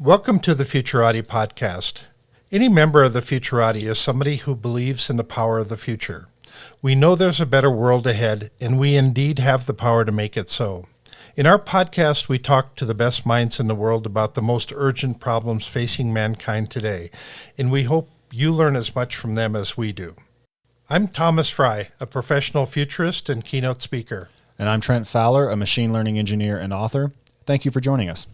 Welcome to the Futurati podcast. Any member of the Futurati is somebody who believes in the power of the future. We know there's a better world ahead, and we indeed have the power to make it so. In our podcast, we talk to the best minds in the world about the most urgent problems facing mankind today, and we hope you learn as much from them as we do. I'm Thomas Fry, a professional futurist and keynote speaker. And I'm Trent Fowler, a machine learning engineer and author. Thank you for joining us.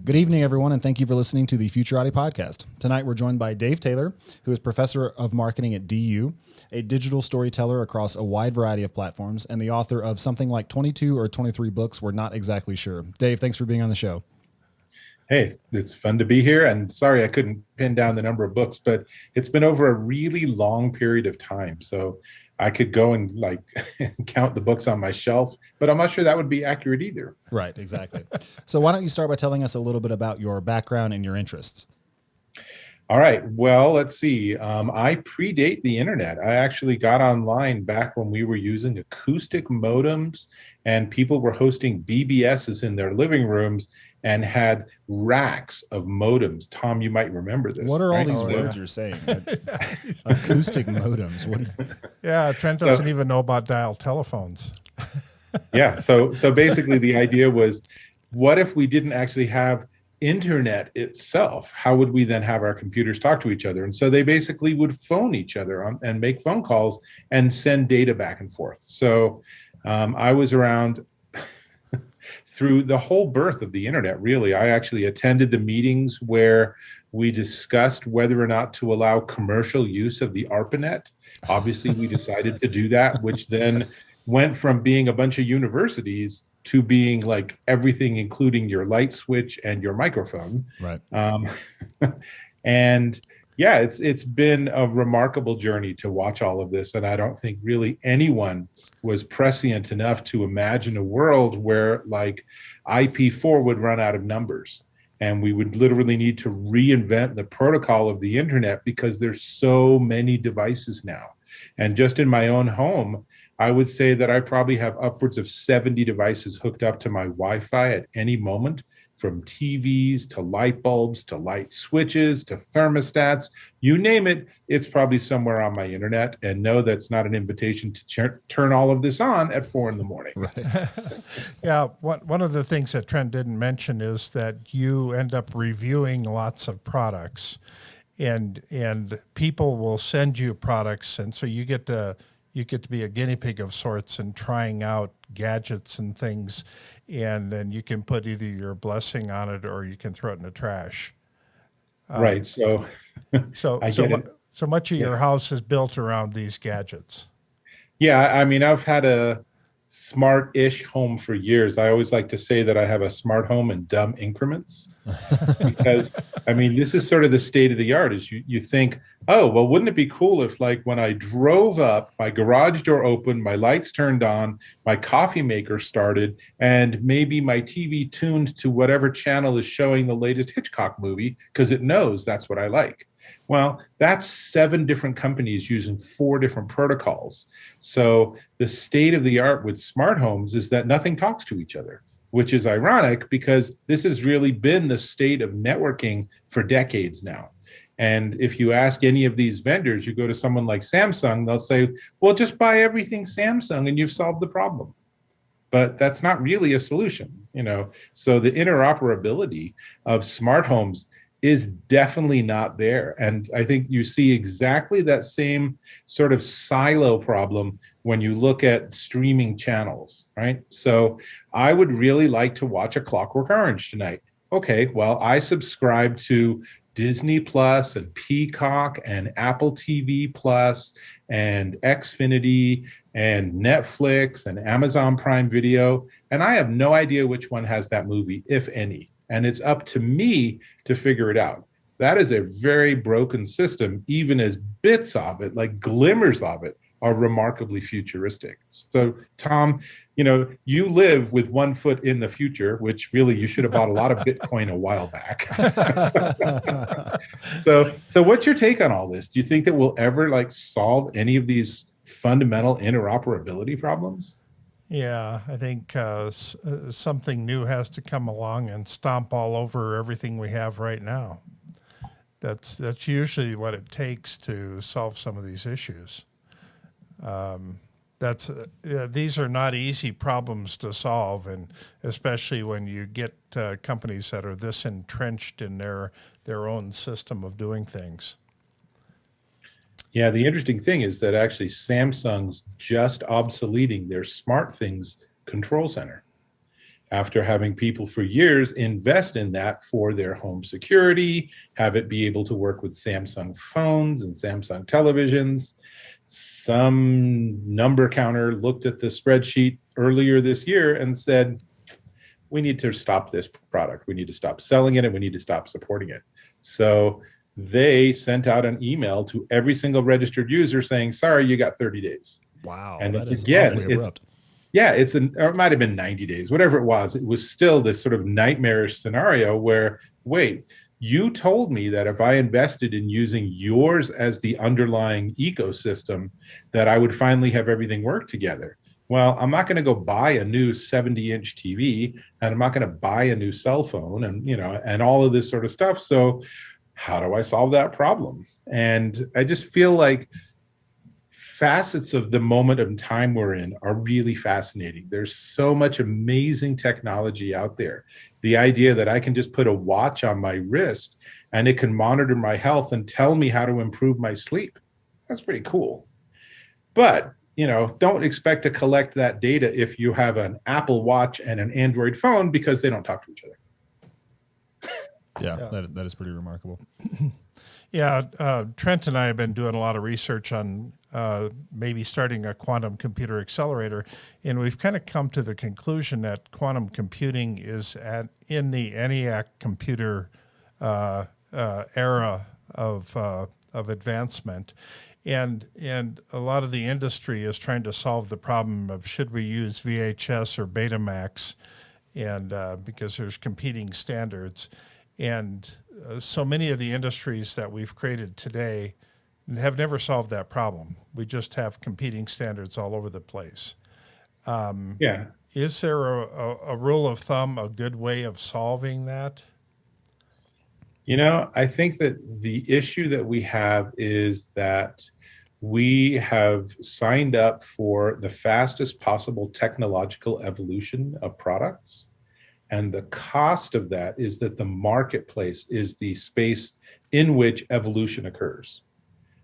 Good evening, everyone, and thank you for listening to the Futurati podcast. Tonight, we're joined by Dave Taylor, who is professor of marketing at DU, a digital storyteller across a wide variety of platforms, and the author of something like 22 or 23 books. We're not exactly sure. Dave, thanks for being on the show. Hey, it's fun to be here, and sorry I couldn't pin down the number of books, but it's been over a really long period of time, so I could go and count the books on my shelf, but I'm not sure that would be accurate either. Right, exactly. So why don't you start by telling us a little bit about your background and your interests? All right, well, let's see. I predate the internet. I actually got online back when we were using acoustic modems and people were hosting BBSs in their living rooms and had racks of modems. Tom, you might remember this. What are all these words you're saying? Acoustic modems. What Yeah, Trent doesn't even know about dial telephones. Yeah, so basically the idea was, what if we didn't actually have internet itself? How would we then have our computers talk to each other? And so they basically would phone each other and make phone calls and send data back and forth. So I was around through the whole birth of the internet, really. I actually attended the meetings where we discussed whether or not to allow commercial use of the ARPANET. Obviously, we decided to do that, which then went from being a bunch of universities to being like everything, including your light switch and your microphone. Right. And yeah, it's been a remarkable journey to watch all of this. And I don't think really anyone was prescient enough to imagine a world where like IP4 would run out of numbers and we would literally need to reinvent the protocol of the internet because there's so many devices now. And just in my own home, I would say that I probably have upwards of 70 devices hooked up to my Wi-Fi at any moment, from TVs to light bulbs to light switches to thermostats, you name it, it's probably somewhere on my internet. And no, that's not an invitation to turn all of this on at 4 a.m. Right. Yeah, one of the things that Trent didn't mention is that you end up reviewing lots of products, and people will send you products, and so you get to be a guinea pig of sorts and trying out gadgets and things, and then you can put either your blessing on it or you can throw it in the trash. Right. So much of your house is built around these gadgets. Yeah, I mean, I've had a smart-ish home for years. I always like to say that I have a smart home in dumb increments because, I mean, this is sort of the state of the art is you think, oh, well, wouldn't it be cool if like when I drove up, my garage door opened, my lights turned on, my coffee maker started, and maybe my TV tuned to whatever channel is showing the latest Hitchcock movie because it knows that's what I like. Well, that's 7 different companies using 4 different protocols. So the state of the art with smart homes is that nothing talks to each other, which is ironic because this has really been the state of networking for decades now. And if you ask any of these vendors, you go to someone like Samsung, they'll say, well, just buy everything Samsung and you've solved the problem. But that's not really a solution, So the interoperability of smart homes is definitely not there. And I think you see exactly that same sort of silo problem when you look at streaming channels, right? So I would really like to watch A Clockwork Orange tonight. Okay, well, I subscribe to Disney Plus and Peacock and Apple TV Plus and Xfinity and Netflix and Amazon Prime Video, and I have no idea which one has that movie, if any. And it's up to me to figure it out. That is a very broken system, even as bits of it, like glimmers of it, are remarkably futuristic. So, Tom, you live with 1 foot in the future, which really you should have bought a lot of Bitcoin a while back. So what's your take on all this? Do you think that we'll ever solve any of these fundamental interoperability problems? Yeah, I think something new has to come along and stomp all over everything we have right now. That's usually what it takes to solve some of these issues. These are not easy problems to solve, and especially when you get companies that are this entrenched in their own system of doing things. Yeah, the interesting thing is that actually Samsung's just obsoleting their SmartThings control center after having people for years invest in that for their home security, have it be able to work with Samsung phones and Samsung televisions. Some number counter looked at the spreadsheet earlier this year and said, we need to stop this product. We need to stop selling it and we need to stop supporting it. So they sent out an email to every single registered user saying, sorry, you got 30 days. Wow, and that is again, awfully abrupt. Yeah, or it might have been 90 days, whatever it was. It was still this sort of nightmarish scenario where, wait, you told me that if I invested in using yours as the underlying ecosystem, that I would finally have everything work together. Well, I'm not going to go buy a new 70-inch TV, and I'm not going to buy a new cell phone, and all of this sort of stuff. So how do I solve that problem? And I just feel like facets of the moment of time we're in are really fascinating. There's so much amazing technology out there. The idea that I can just put a watch on my wrist and it can monitor my health and tell me how to improve my sleep. That's pretty cool. But, don't expect to collect that data if you have an Apple Watch and an Android phone, because they don't talk to each other. Yeah. That is pretty remarkable. Yeah, Trent and I have been doing a lot of research on maybe starting a quantum computer accelerator, and we've kind of come to the conclusion that quantum computing is in the ENIAC computer era of advancement, and a lot of the industry is trying to solve the problem of should we use VHS or Betamax, and because there's competing standards. And so many of the industries that we've created today have never solved that problem. We just have competing standards all over the place. Yeah. Is there a rule of thumb, a good way of solving that? I think that the issue that we have is that we have signed up for the fastest possible technological evolution of products. And the cost of that is that the marketplace is the space in which evolution occurs.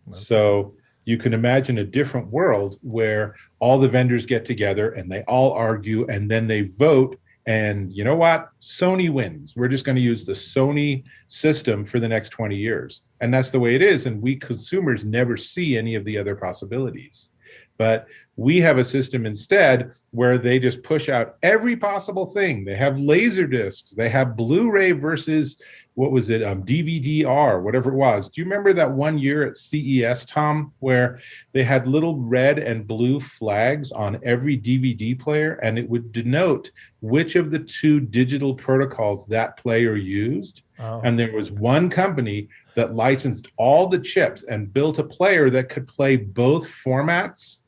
Okay. So you can imagine a different world where all the vendors get together and they all argue and then they vote. And you know what? Sony wins. We're just going to use the Sony system for the next 20 years. And that's the way it is. And we consumers never see any of the other possibilities. But we have a system instead where they just push out every possible thing. They have laser discs. They have Blu-ray versus, what was it, DVD-R, whatever it was. Do you remember that one year at CES, Tom, where they had little red and blue flags on every DVD player, and it would denote which of the two digital protocols that player used? Oh. And there was one company that licensed all the chips and built a player that could play both formats.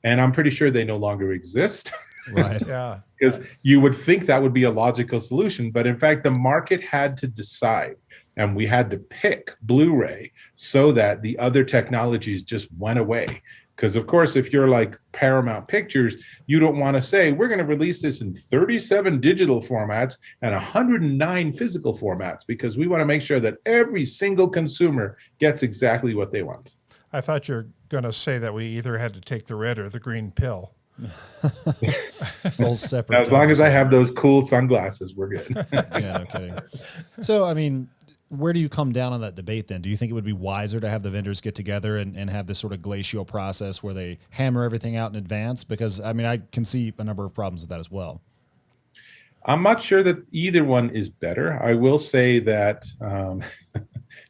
And I'm pretty sure they no longer exist. Right. Yeah. Because you would think that would be a logical solution. But in fact, the market had to decide. And we had to pick Blu-ray so that the other technologies just went away. Because, of course, if you're like Paramount Pictures, you don't want to say, we're going to release this in 37 digital formats and 109 physical formats, because we want to make sure that every single consumer gets exactly what they want. I thought you were going to say that we either had to take the red or the green pill. It's all separate. As long as I have those cool sunglasses, we're good. Yeah, no kidding. So, I mean, where do you come down on that debate then? Do you think it would be wiser to have the vendors get together and have this sort of glacial process where they hammer everything out in advance? Because, I mean, I can see a number of problems with that as well. I'm not sure that either one is better. I will say that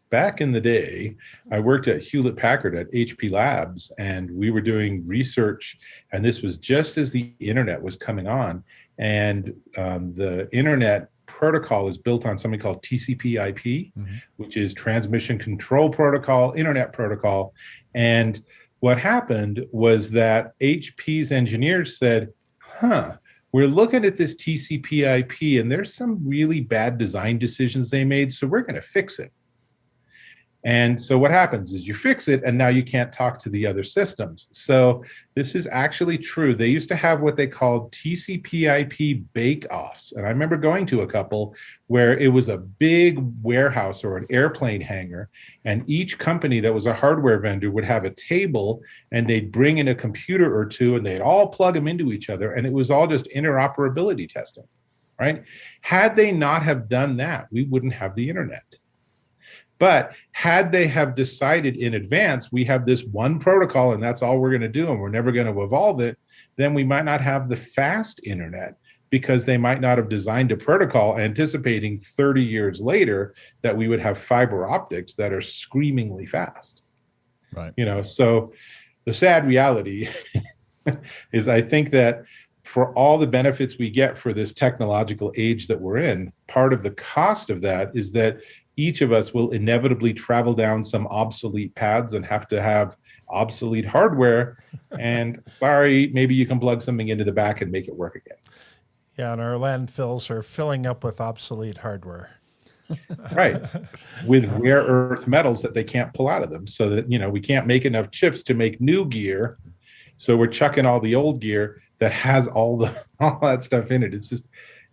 back in the day, I worked at Hewlett Packard at HP Labs, and we were doing research. And this was just as the internet was coming on. And the internet protocol is built on something called TCP/IP, which is Transmission Control Protocol, Internet Protocol. And what happened was that HP's engineers said, we're looking at this TCP/IP, and there's some really bad design decisions they made, so we're going to fix it. And so what happens is you fix it, and now you can't talk to the other systems. So this is actually true. They used to have what they called TCP/IP bake-offs. And I remember going to a couple where it was a big warehouse or an airplane hangar, and each company that was a hardware vendor would have a table, and they'd bring in a computer or two, and they'd all plug them into each other, and it was all just interoperability testing, right? Had they not have done that, we wouldn't have the internet. But had they have decided in advance, we have this one protocol and that's all we're going to do, and we're never going to evolve it, then we might not have the fast internet, because they might not have designed a protocol anticipating 30 years later that we would have fiber optics that are screamingly fast. Right. So the sad reality is, I think that for all the benefits we get for this technological age that we're in, part of the cost of that is that each of us will inevitably travel down some obsolete paths and have to have obsolete hardware. And sorry, maybe you can plug something into the back and make it work again. Yeah, and our landfills are filling up with obsolete hardware. Right. With rare earth metals that they can't pull out of them, so that, we can't make enough chips to make new gear. So we're chucking all the old gear that has all that stuff in it.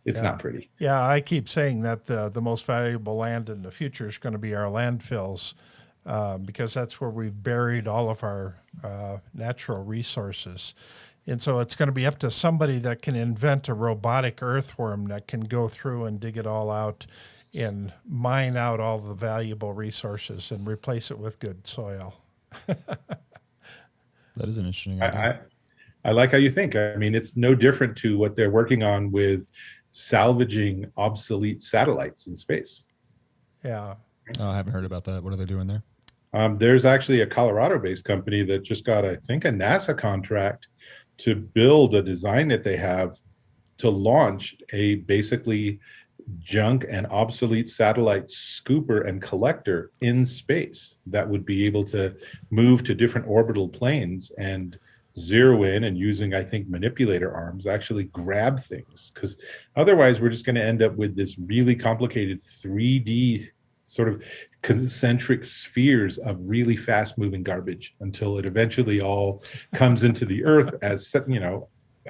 It's not pretty. Yeah, I keep saying that the most valuable land in the future is going to be our landfills, because that's where we've buried all of our natural resources. And so it's going to be up to somebody that can invent a robotic earthworm that can go through and dig it all out and mine out all the valuable resources and replace it with good soil. That is an interesting idea. I like how you think. I mean, it's no different to what they're working on with salvaging obsolete satellites in space. Yeah. Oh, I haven't heard about that. What are they doing there? There's actually a Colorado-based company that just got, I think, a NASA contract to build a design that they have to launch a basically junk and obsolete satellite scooper and collector in space that would be able to move to different orbital planes and zero in, and using, I think, manipulator arms, actually grab things. Because otherwise we're just going to end up with this really complicated 3D sort of concentric spheres of really fast moving garbage until it eventually all comes into the earth as, I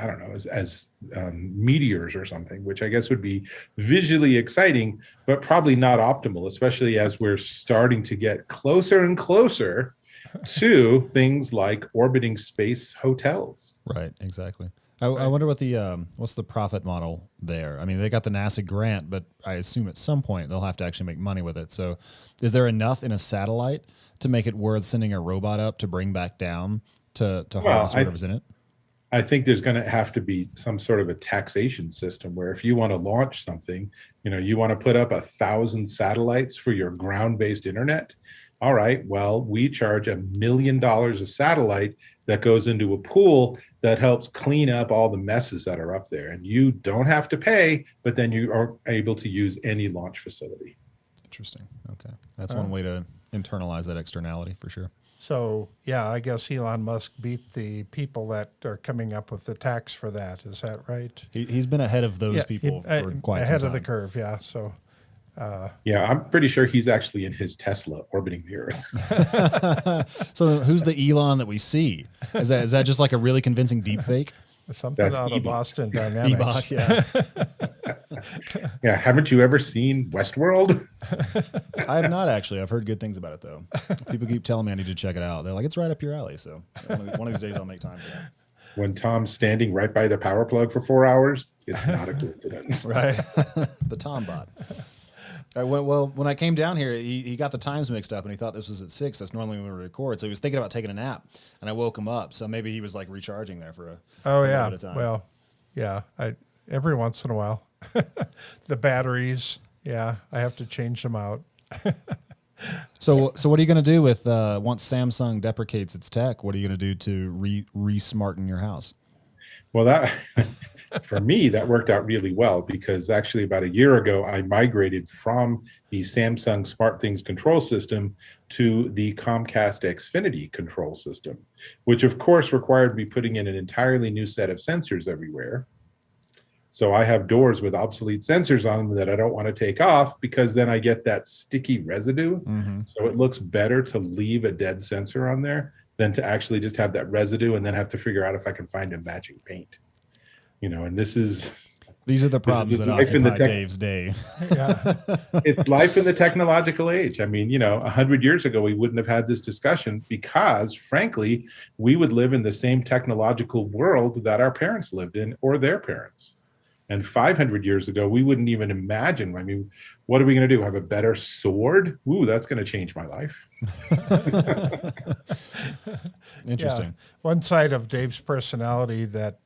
don't know, as meteors or something, which I guess would be visually exciting, but probably not optimal, especially as we're starting to get closer and closer to things like orbiting space hotels. Right, exactly. I wonder what what's the profit model there? I mean, they got the NASA grant, but I assume at some point they'll have to actually make money with it. So is there enough in a satellite to make it worth sending a robot up to bring back down to harvest whatever's in it? I think there's going to have to be some sort of a taxation system where if you want to launch something, you want to put up 1,000 satellites for your ground-based internet. All right, well, we charge $1 million a satellite that goes into a pool that helps clean up all the messes that are up there. And you don't have to pay, but then you are able to use any launch facility. Interesting. Okay. That's one way to internalize that externality for sure. So, yeah, I guess Elon Musk beat the people that are coming up with the tax for that. Is that right? He's been ahead of those people for quite some time. Ahead of the curve, yeah. So, yeah, I'm pretty sure he's actually in his Tesla orbiting the Earth. So who's the Elon that we see? Is that just like a really convincing deep fake? Something out of Boston Dynamics. E-bot, yeah. Yeah, haven't you ever seen Westworld? I have not actually. I've heard good things about it though. People keep telling me I need to check it out. They're like, it's right up your alley. So one of these days I'll make time for that. When Tom's standing right by the power plug for 4 hours, it's not a coincidence. Right. The Tom bot. Well, when I came down here, he got the times mixed up, and he thought this was at 6. That's normally when we record. So he was thinking about taking a nap, and I woke him up. So maybe he was like recharging there for a little bit of time. Well, yeah. Every once in a while, the batteries. Yeah, I have to change them out. So what are you going to do with once Samsung deprecates its tech? What are you going to do to re-smarten your house? Well, that for me, that worked out really well because actually about a year ago, I migrated from the Samsung SmartThings control system to the Comcast Xfinity control system, which of course required me putting in an entirely new set of sensors everywhere. So I have doors with obsolete sensors on them that I don't want to take off because then I get that sticky residue. Mm-hmm. So it looks better to leave a dead sensor on there than to actually just have that residue and then have to figure out if I can find a matching paint. And These are the problems that occupy Dave's day. Yeah. it's life in the technological age. I mean, 100 years ago, we wouldn't have had this discussion because, frankly, we would live in the same technological world that our parents lived in or their parents. And 500 years ago, we wouldn't even imagine. I mean, what are we going to do? Have a better sword? Ooh, that's going to change my life. Interesting. Yeah. One side of Dave's personality that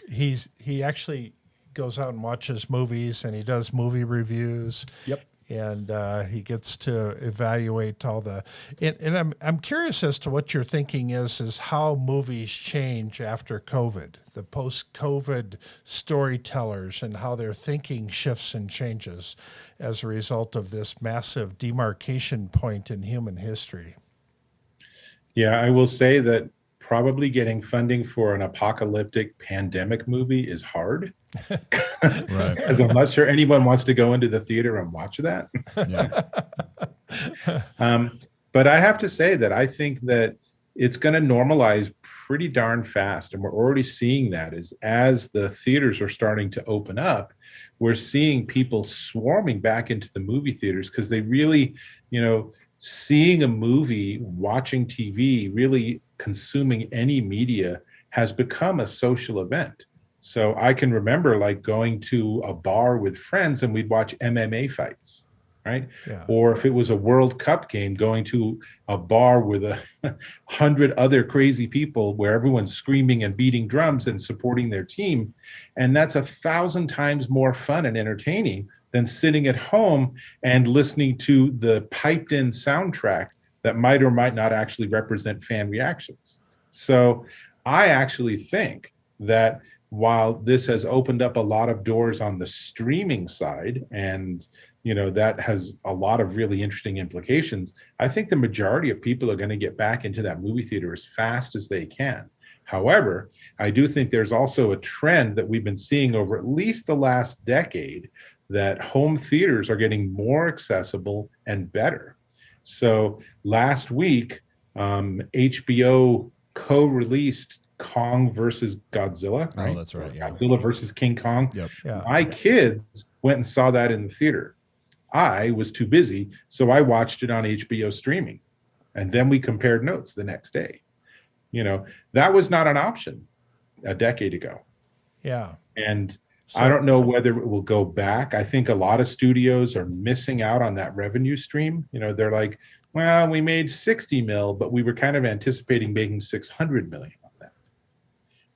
he actually goes out and watches movies and he does movie reviews. Yep. And he gets to evaluate all the. And I'm curious as to what your thinking is how movies change after COVID, the post-COVID storytellers, and how their thinking shifts and changes as a result of this massive demarcation point in human history. Yeah, I will say that probably getting funding for an apocalyptic pandemic movie is hard. Right. Because I'm not sure anyone wants to go into the theater and watch that. Yeah. But I have to say that I think that it's going to normalize pretty darn fast. And we're already seeing that as the theaters are starting to open up, we're seeing people swarming back into the movie theaters because they really, seeing a movie, watching TV, really consuming any media has become a social event. So I can remember like going to a bar with friends and we'd watch MMA fights, right? Yeah. Or if it was a World Cup game, going to a bar with 100 other crazy people where everyone's screaming and beating drums and supporting their team. And that's 1,000 times more fun and entertaining than sitting at home and listening to the piped in soundtrack that might or might not actually represent fan reactions. So I actually think that while this has opened up a lot of doors on the streaming side, and that has a lot of really interesting implications, I think the majority of people are going to get back into that movie theater as fast as they can. However, I do think there's also a trend that we've been seeing over at least the last decade that home theaters are getting more accessible and better. So last week, HBO co-released Kong versus Godzilla. Right? Oh, that's right. Yeah. Godzilla versus King Kong. Yep. Yeah. My kids went and saw that in the theater. I was too busy, so I watched it on HBO streaming. And then we compared notes the next day. That was not an option a decade ago. Yeah. And I don't know whether it will go back. I think a lot of studios are missing out on that revenue stream. They're like, well, we made 60 mil, but we were kind of anticipating making 600 million on that.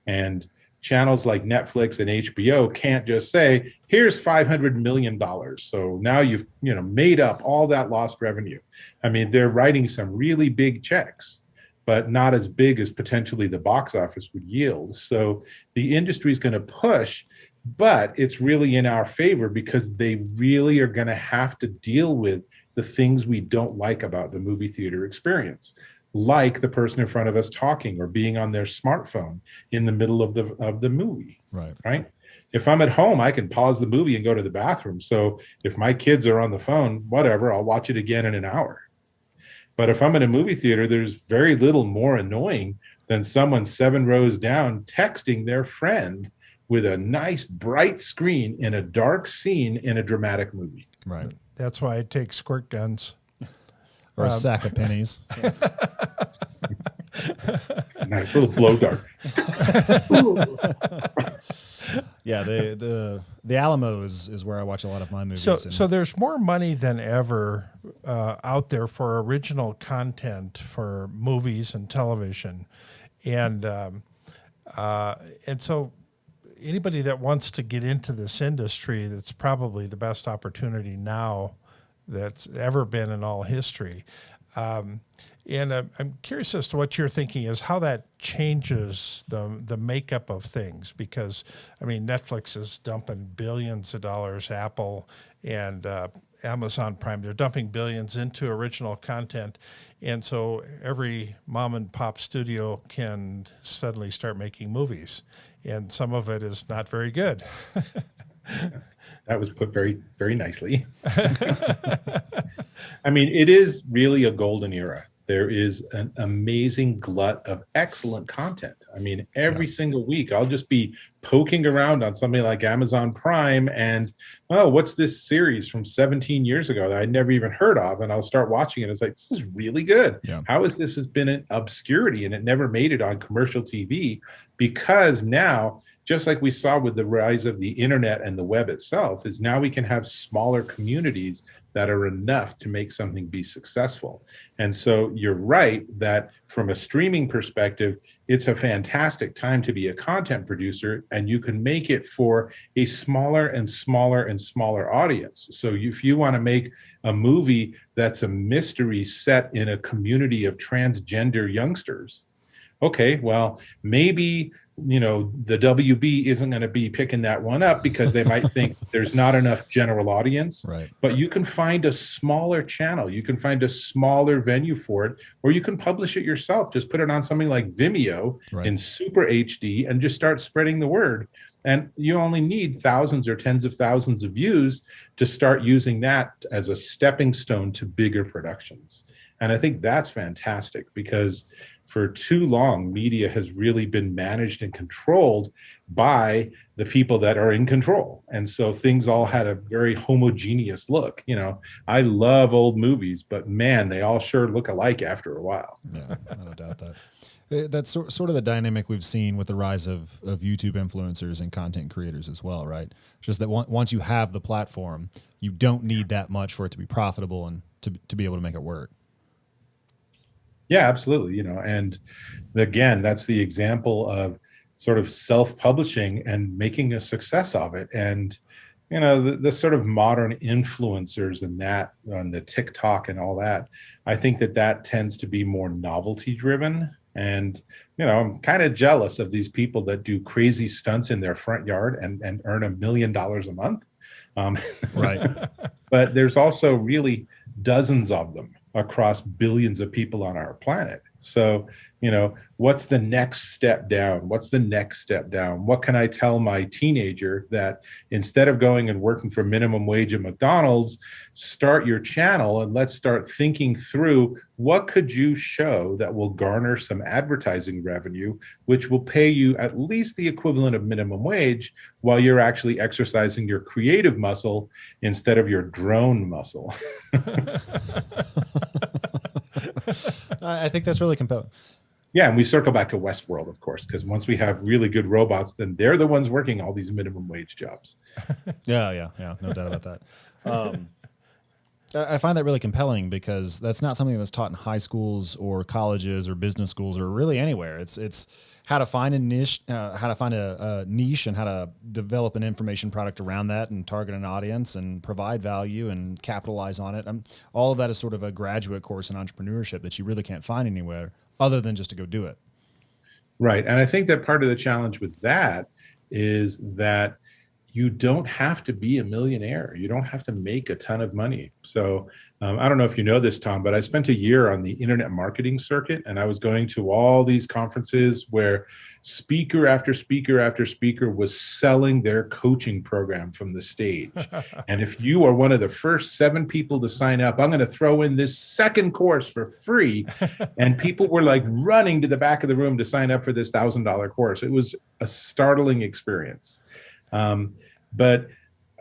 And channels like Netflix and HBO can't just say, here's $500 million. So now you've, made up all that lost revenue. I mean, they're writing some really big checks, but not as big as potentially the box office would yield. So the industry is going to push, but it's really in our favor because they really are going to have to deal with the things we don't like about the movie theater experience, like the person in front of us talking or being on their smartphone in the middle of the movie. Right. If I'm at home, I can pause the movie and go to the bathroom. So if my kids are on the phone, whatever, I'll watch it again in an hour. But if I'm in a movie theater, there's very little more annoying than someone 7 rows down texting their friend with a nice bright screen in a dark scene in a dramatic movie. Right. That's why I take squirt guns. Or a sack of pennies. Nice little blow dart. Yeah, the Alamo is where I watch a lot of my movies. So there's more money than ever out there for original content for movies and television, and so anybody that wants to get into this industry, that's probably the best opportunity now that's ever been in all history. And I'm curious as to what you're thinking is how that changes the makeup of things, because I mean Netflix is dumping billions of dollars, Apple and Amazon Prime, they're dumping billions into original content, and so every mom and pop studio can suddenly start making movies, and some of it is not very good. That was put very, very nicely. I mean, it is really a golden era. There is an amazing glut of excellent content. I mean, every single week I'll just be poking around on something like Amazon Prime and, oh, what's this series from 17 years ago that I'd never even heard of? And I'll start watching it. It's like, this is really good. Yeah. How is this has been in obscurity and it never made it on commercial TV? Because now, just like we saw with the rise of the internet and the web itself, is now we can have smaller communities that are enough to make something be successful. And so you're right that from a streaming perspective, it's a fantastic time to be a content producer, and you can make it for a smaller and smaller and smaller audience. So if you want to make a movie that's a mystery set in a community of transgender youngsters, okay, well, maybe the WB isn't going to be picking that one up because they might think there's not enough general audience. Right. But you can find a smaller channel. You can find a smaller venue for it, or you can publish it yourself. Just put it on something like Vimeo in super HD and just start spreading the word. And you only need thousands or tens of thousands of views to start using that as a stepping stone to bigger productions. And I think that's fantastic, because for too long, media has really been managed and controlled by the people that are in control. And so things all had a very homogeneous look. I love old movies, but man, they all sure look alike after a while. Yeah, I don't doubt that. That's sort of the dynamic we've seen with the rise of YouTube influencers and content creators as well, right? Just that once you have the platform, you don't need that much for it to be profitable and to be able to make it work. Yeah, absolutely. And again, that's the example of sort of self-publishing and making a success of it. And, the sort of modern influencers and that on the TikTok and all that, I think that tends to be more novelty driven. And, I'm kind of jealous of these people that do crazy stunts in their front yard and earn $1 million a month. Right. But there's also really dozens of them across billions of people on our planet. So, what's the next step down? What's the next step down? What can I tell my teenager that instead of going and working for minimum wage at McDonald's, start your channel and let's start thinking through what could you show that will garner some advertising revenue, which will pay you at least the equivalent of minimum wage while you're actually exercising your creative muscle instead of your drone muscle. I think that's really compelling. Yeah, and we circle back to Westworld, of course, because once we have really good robots, then they're the ones working all these minimum wage jobs. Yeah, no doubt about that. I find that really compelling because that's not something that's taught in high schools or colleges or business schools or really anywhere. It's how to find a niche, and how to develop an information product around that and target an audience and provide value and capitalize on it. All of that is sort of a graduate course in entrepreneurship that you really can't find anywhere other than just to go do it. Right. And I think that part of the challenge with that is that you don't have to be a millionaire. You don't have to make a ton of money. So I don't know if you know this, Tom, but I spent a year on the internet marketing circuit, and I was going to all these conferences where speaker after speaker after speaker was selling their coaching program from the stage. And if you are one of the first 7 people to sign up, I'm going to throw in this second course for free. And people were like running to the back of the room to sign up for this $1,000 course. It was a startling experience. But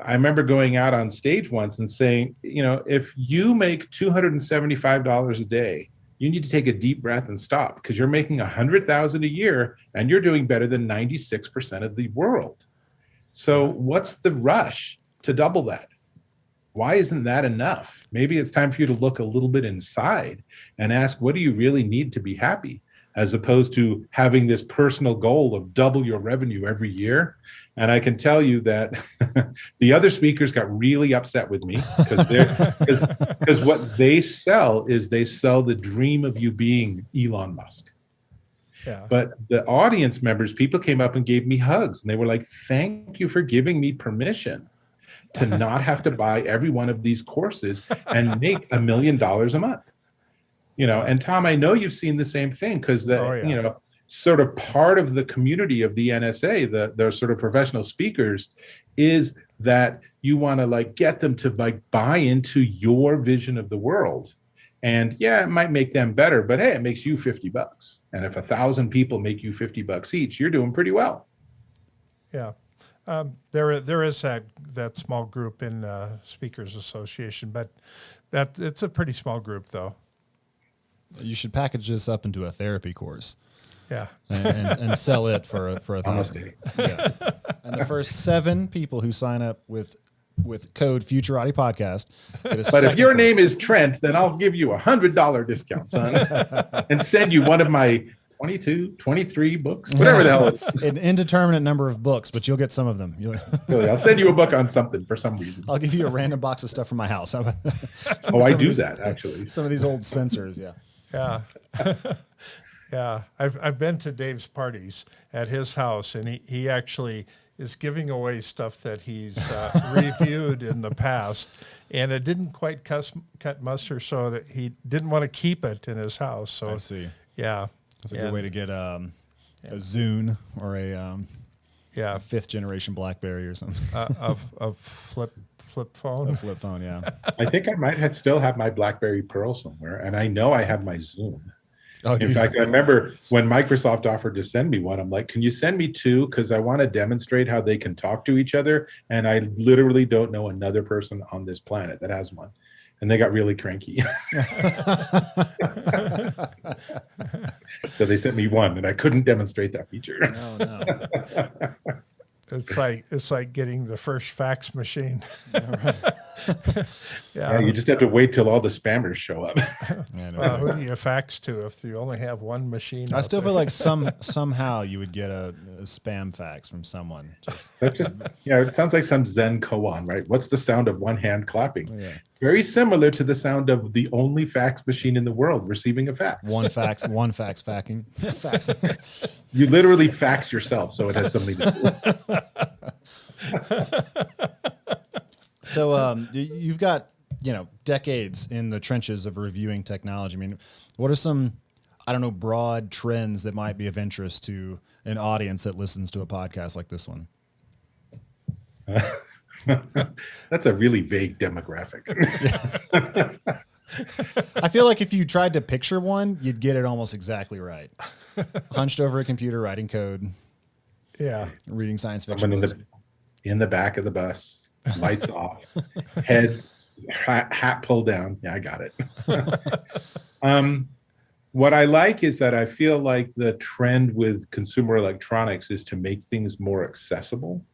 I remember going out on stage once and saying, if you make $275 a day, you need to take a deep breath and stop, because you're making $100,000 a year and you're doing better than 96% of the world. So what's the rush to double that? Why isn't that enough? Maybe it's time for you to look a little bit inside and ask, what do you really need to be happy? As opposed to having this personal goal of double your revenue every year. And I can tell you that the other speakers got really upset with me because what they sell is they sell the dream of you being Elon Musk. Yeah. But the audience members, people came up and gave me hugs and they were like, thank you for giving me permission to not have to buy every one of these courses and make $1 million a month. And Tom, I know you've seen the same thing because sort of part of the community of the NSA, the sort of professional speakers, is that you want to like get them to like buy into your vision of the world. And yeah, it might make them better, but hey, it makes you $50. And if 1,000 people make you $50 each, you're doing pretty well. Yeah. There is that small group in Speakers Association, but it's a pretty small group though. You should package this up into a therapy course. Yeah. And sell it for $1,000. Yeah. And the first 7 people who sign up with code Futurati Podcast get a But if your name is Trent, then I'll give you $100 discount, son, and send you one of my 22, 23 books, whatever the hell it is. An indeterminate number of books, but you'll get some of them. Really, I'll send you a book on something for some reason. I'll give you a random box of stuff from my house. Oh, I do that actually. Some of these old sensors, yeah. Yeah. Yeah. I've been to Dave's parties at his house, and he actually is giving away stuff that he's reviewed in the past, and it didn't quite cut mustard, so that he didn't want to keep it in his house. So I see. Yeah. That's a good way to get a Zune or a 5th generation BlackBerry or something. A flip phone. A flip phone, yeah. I think I might still have my BlackBerry Pearl somewhere, and I know I have my Zoom. Oh, in fact, I remember when Microsoft offered to send me one, I'm like, can you send me 2? Because I want to demonstrate how they can talk to each other. And I literally don't know another person on this planet that has one. And they got really cranky. So they sent me one, and I couldn't demonstrate that feature. No. It's like getting the first fax machine. Yeah, you just have to wait till all the spammers show up. Who do you fax to if you only have one machine? I still feel like somehow you would get a spam fax from someone. It sounds like some Zen koan, right? What's the sound of one hand clapping? Yeah. Very similar to the sound of the only fax machine in the world receiving a fax. One fax faxing. You literally fax yourself, so it has something to do. So you've got, decades in the trenches of reviewing technology. I mean, what are some, broad trends that might be of interest to an audience that listens to a podcast like this one? That's a really vague demographic. I feel like if you tried to picture one, you'd get it almost exactly right. Hunched over a computer, writing code. Yeah. Reading science fiction books. In the back of the bus, lights off, hat pulled down. Yeah, I got it. What I like is that I feel like the trend with consumer electronics is to make things more accessible.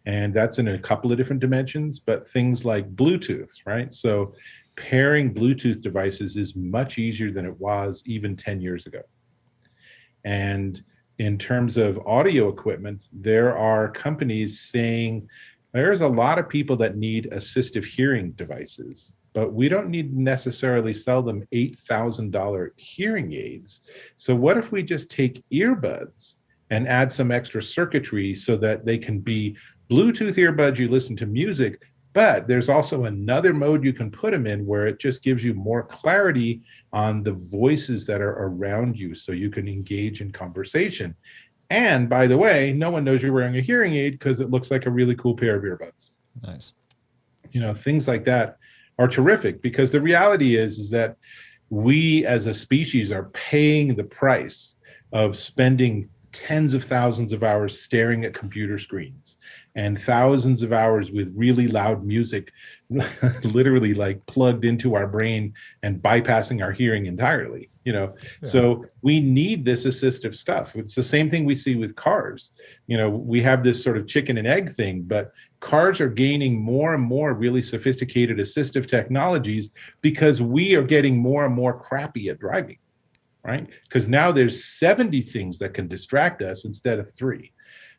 And that's in a couple of different dimensions, but things like Bluetooth, right? So pairing Bluetooth devices is much easier than it was even 10 years ago. And in terms of audio equipment, there are companies saying there's a lot of people that need assistive hearing devices, but we don't need to necessarily sell them $8,000 hearing aids. So what if we just take earbuds and add some extra circuitry so that they can be Bluetooth earbuds, you listen to music, but there's also another mode you can put them in where it just gives you more clarity on the voices that are around you so you can engage in conversation. And by the way, no one knows you're wearing a hearing aid because it looks like a really cool pair of earbuds. Nice. Things like that are terrific because the reality is that we as a species are paying the price of spending tens of thousands of hours staring at computer screens and thousands of hours with really loud music literally plugged into our brain and bypassing our hearing entirely. So we need this assistive stuff. It's the same thing we see with cars. We have this sort of chicken and egg thing, but cars are gaining more and more really sophisticated assistive technologies because we are getting more and more crappy at driving. Right? Because now there's 70 things that can distract us instead of 3.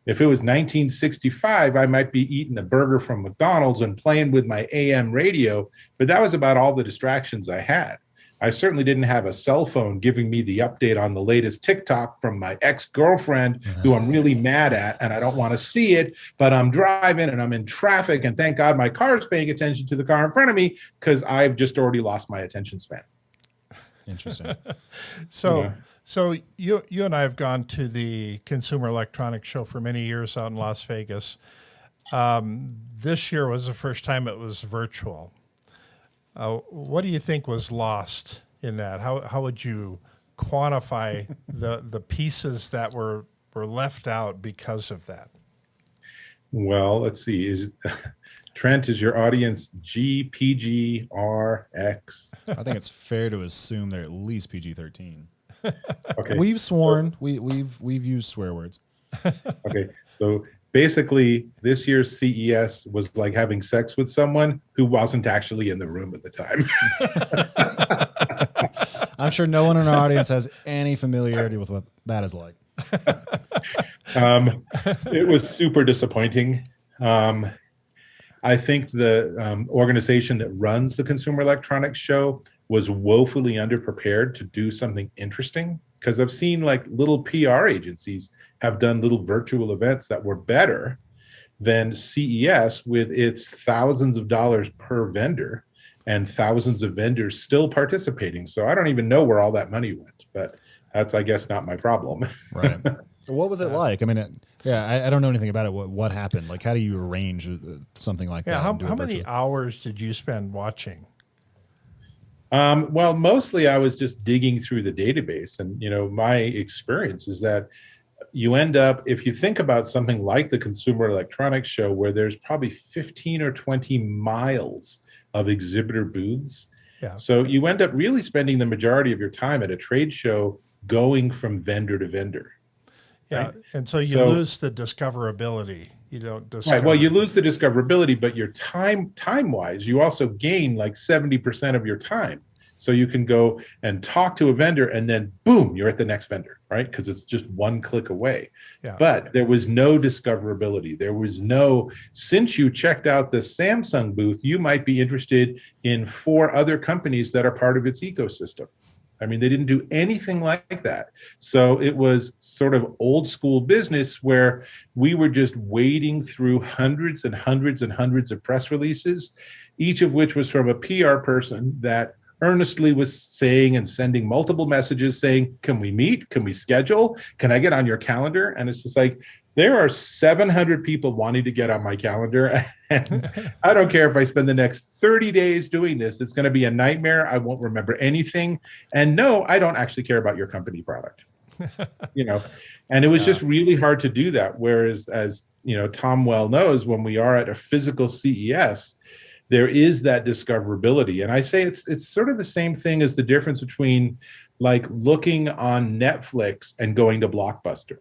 If it was 1965, I might be eating a burger from McDonald's and playing with my AM radio, but that was about all the distractions I had. I certainly didn't have a cell phone giving me the update on the latest TikTok from my ex-girlfriend who I'm really mad at, and I don't want to see it, but I'm driving and I'm in traffic, and thank God my car is paying attention to the car in front of me because I've just already lost my attention span. Interesting. So you and I have gone to the Consumer Electronics Show for many years out in Las Vegas. This year was the first time it was virtual. What do you think was lost in that? How would you quantify the pieces that were left out because of that? Well, let's see. Trent, is your audience G, PG, R, X? I think it's fair to assume they're at least PG-13. Okay. We've sworn. We've used swear words. Okay. So basically, this year's CES was like having sex with someone who wasn't actually in the room at the time. I'm sure no one in our audience has any familiarity with what that is like. It was super disappointing. I think the organization that runs the Consumer Electronics Show was woefully underprepared to do something interesting, because I've seen like little PR agencies have done little virtual events that were better than CES with its thousands of dollars per vendor and thousands of vendors still participating. So I don't even know where all that money went, but that's, I guess, not my problem. Right. What was it like? I mean, I don't know anything about it. What happened? Like, how do you arrange something like that? Yeah, how many hours did you spend watching? Well, mostly I was just digging through the database, and my experience is that you end up, if you think about something like the Consumer Electronics Show, where there's probably 15 or 20 miles of exhibitor booths. Yeah. So you end up really spending the majority of your time at a trade show going from vendor to vendor. Yeah, right? and so you lose the discoverability. You don't discover. Right. Well, you lose the discoverability, but your time-wise, you also gain like 70% of your time. So you can go and talk to a vendor, and then boom, you're at the next vendor, right? Because it's just one click away. Yeah. But there was no discoverability. There was no, since you checked out the Samsung booth, you might be interested in 4 other companies that are part of its ecosystem. I mean, they didn't do anything like that. So it was sort of old school business where we were just wading through hundreds and hundreds and hundreds of press releases, each of which was from a PR person that earnestly was saying and sending multiple messages saying, can we meet? Can we schedule? Can I get on your calendar? And it's just like, there are 700 people wanting to get on my calendar. And I don't care if I spend the next 30 days doing this. It's going to be a nightmare. I won't remember anything. And no, I don't actually care about your company product. And it was just really hard to do that. Whereas, as Tom well knows, when we are at a physical CES, there is that discoverability. And I say it's sort of the same thing as the difference between like looking on Netflix and going to Blockbuster.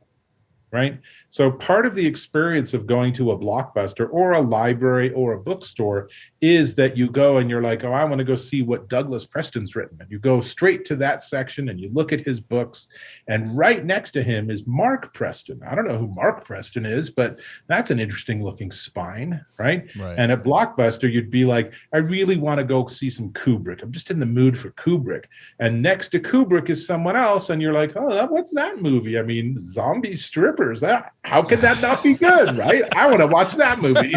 Right. So part of the experience of going to a Blockbuster or a library or a bookstore is that you go and you're like, oh, I want to go see what Douglas Preston's written. And you go straight to that section and you look at his books. And right next to him is Mark Preston. I don't know who Mark Preston is, but that's an interesting looking spine. Right. And at Blockbuster, you'd be like, I really want to go see some Kubrick. I'm just in the mood for Kubrick. And next to Kubrick is someone else. And you're like, oh, what's that movie? I mean, zombie strippers. How could that not be good, right? I want to watch that movie.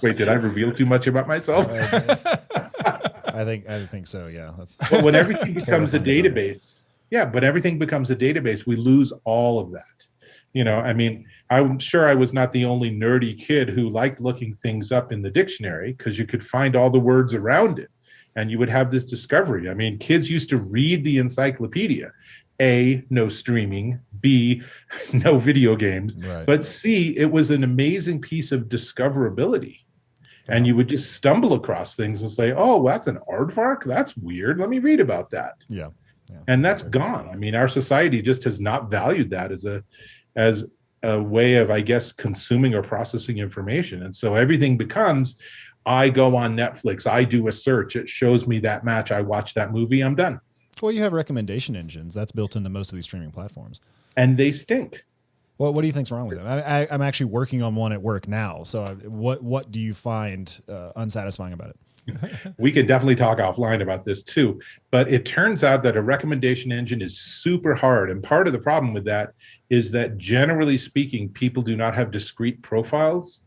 Wait, did I reveal too much about myself? I think so. Yeah. But when everything becomes a database, we lose all of that. I mean, I'm sure I was not the only nerdy kid who liked looking things up in the dictionary because you could find all the words around it, and you would have this discovery. I mean, kids used to read the encyclopedia. A, no streaming. B, no video games. Right. But C, it was an amazing piece of discoverability. And you would just stumble across things and say, oh, that's an aardvark? That's weird. Let me read about that. Yeah. And that's gone. I mean, our society just has not valued that as a way of, I guess, consuming or processing information. And so everything becomes, I go on Netflix, I do a search, it shows me that match, I watch that movie, I'm done. Well, you have recommendation engines. That's built into most of these streaming platforms. And they stink. What do you think's wrong with it? I'm actually working on one at work now. So what do you find unsatisfying about it? We could definitely talk offline about this too, but it turns out that a recommendation engine is super hard. And part of the problem with that is that generally speaking, people do not have discrete profiles.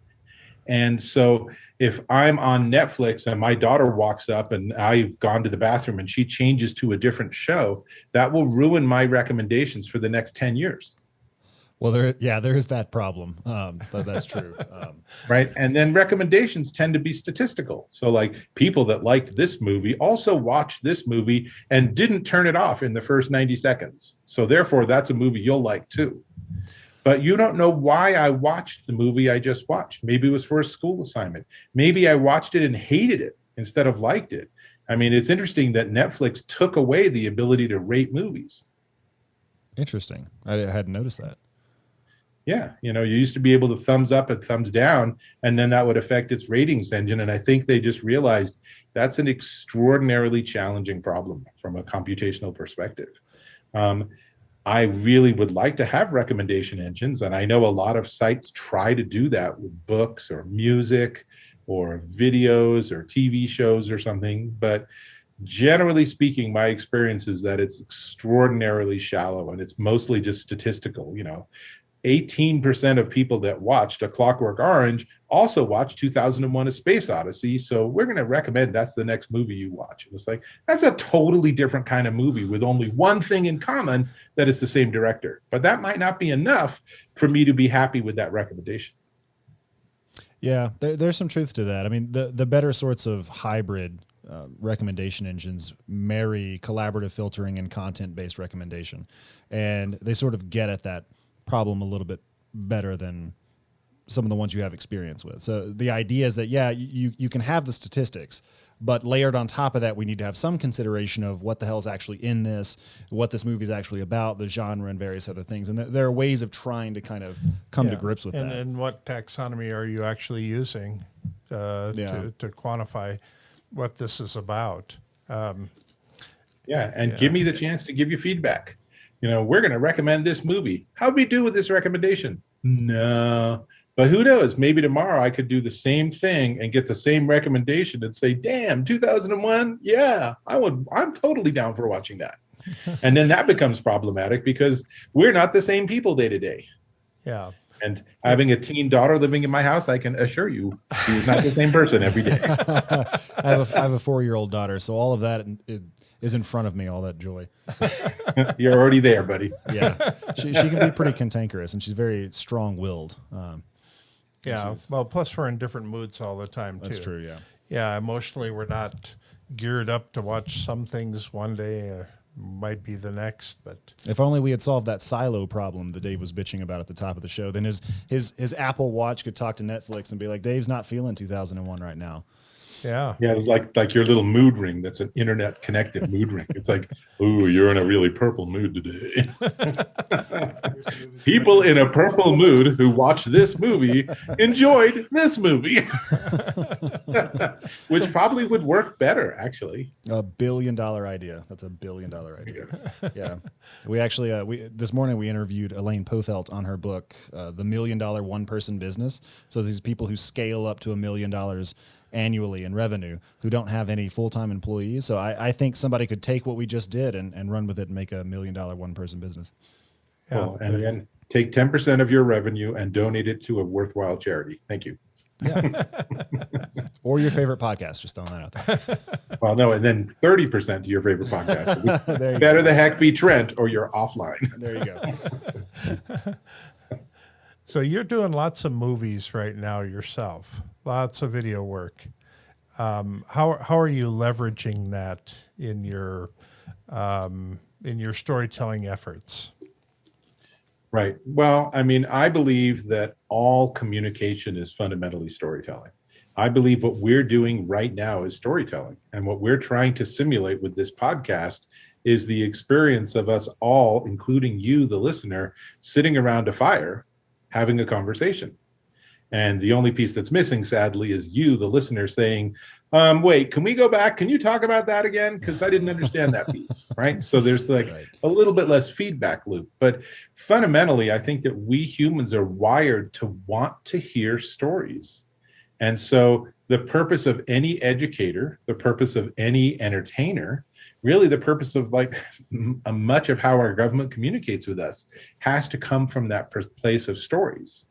And so if I'm on Netflix and my daughter walks up and I've gone to the bathroom and she changes to a different show, that will ruin my recommendations for the next 10 years. Well, there is that problem. That's true. Right. And then recommendations tend to be statistical. So like people that liked this movie also watched this movie and didn't turn it off in the first 90 seconds. So therefore, that's a movie you'll like too. But you don't know why I watched the movie I just watched. Maybe it was for a school assignment. Maybe I watched it and hated it instead of liked it. I mean, it's interesting that Netflix took away the ability to rate movies. Interesting. I hadn't noticed that. Yeah, you used to be able to thumbs up and thumbs down, and then that would affect its ratings engine. And I think they just realized that's an extraordinarily challenging problem from a computational perspective. I really would like to have recommendation engines, and I know a lot of sites try to do that with books or music or videos or TV shows or something. But generally speaking, my experience is that it's extraordinarily shallow and it's mostly just statistical. 18% of people that watched A Clockwork Orange also watched 2001: A Space Odyssey. So we're going to recommend that's the next movie you watch. And it's like, that's a totally different kind of movie with only one thing in common, that it's the same director. But that might not be enough for me to be happy with that recommendation. Yeah, there's some truth to that. I mean, the better sorts of hybrid recommendation engines marry collaborative filtering and content-based recommendation. And they sort of get at that problem a little bit better than some of the ones you have experience with. So the idea is that, yeah, you can have the statistics, but layered on top of that, we need to have some consideration of what the hell's actually in this, what this movie is actually about, the genre, and various other things. And there are ways of trying to kind of come to grips with that. And what taxonomy are you actually using to quantify what this is about? Give me the chance to give you feedback. We're going to recommend this movie. How'd we do with this recommendation? No. But who knows? Maybe tomorrow I could do the same thing and get the same recommendation and say, damn, 2001? Yeah, I'm totally down for watching that. And then that becomes problematic because we're not the same people day to day. Yeah. And having a teen daughter living in my house, I can assure you she's not the same person every day. I have a 4-year-old daughter, so all of that is in front of me, all that joy. You're already there, buddy. Yeah. She can be pretty cantankerous, and she's very strong-willed. Well, plus we're in different moods all the time, too. That's true, yeah. Yeah, emotionally we're not geared up to watch some things one day, might be the next, but... If only we had solved that silo problem that Dave was bitching about at the top of the show, then his Apple Watch could talk to Netflix and be like, Dave's not feeling 2001 right now. Yeah. Yeah, it's like your little mood ring that's an internet connected mood ring. It's like, ooh, you're in a really purple mood today. People in a purple mood who watched this movie enjoyed this movie. Which probably would work better, actually. $1 billion idea. That's $1 billion idea. Yeah. We actually, this morning we interviewed Elaine Pofelt on her book, The $1 Million One-Person Business. So these people who scale up to $1 million annually in revenue who don't have any full-time employees. So I think somebody could take what we just did and run with it and make $1 million one-person business. Yeah. Well, and then take 10% of your revenue and donate it to a worthwhile charity. Thank you. Yeah. Or your favorite podcast, just throwing that out there. Well, no, and then 30% to your favorite podcast. There Better the heck be Trent or you're offline. There you go. So you're doing lots of movies right now yourself, lots of video work. How are you leveraging that in your storytelling efforts? Right. Well, I mean, I believe that all communication is fundamentally storytelling. I believe what we're doing right now is storytelling. And what we're trying to simulate with this podcast is the experience of us all, including you, the listener, sitting around a fire, having a conversation. And the only piece that's missing, sadly, is you, the listener, saying, wait, can we go back? Can you talk about that again? Because I didn't understand that piece, right? So there's like a little bit less feedback loop. But fundamentally, I think that we humans are wired to want to hear stories. And so the purpose of any educator, the purpose of any entertainer, really the purpose of like much of how our government communicates with us has to come from that place of stories.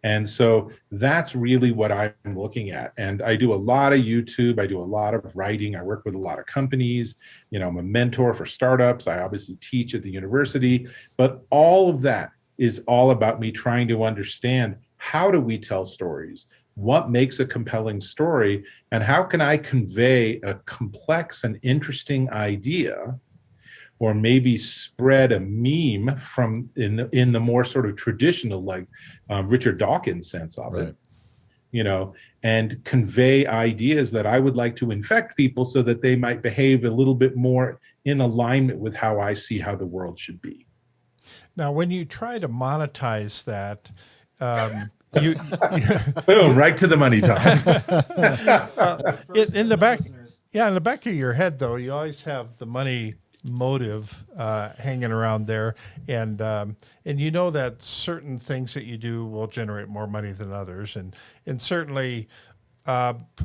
And so that's really what I'm looking at. And I do a lot of YouTube. I do a lot of writing. I work with a lot of companies. You know, I'm a mentor for startups. I obviously teach at the university. But all of that is all about me trying to understand, how do we tell stories? What makes a compelling story? And how can I convey a complex and interesting idea, or maybe spread a meme from in the more sort of traditional, like Richard Dawkins sense of it, you know, and convey ideas that I would like to infect people so that they might behave a little bit more in alignment with how I see how the world should be. Now, when you try to monetize that, boom, right to the money, Tom. In the back, in the back of your head, though, you always have the money motive hanging around there, and you know that certain things that you do will generate more money than others, and certainly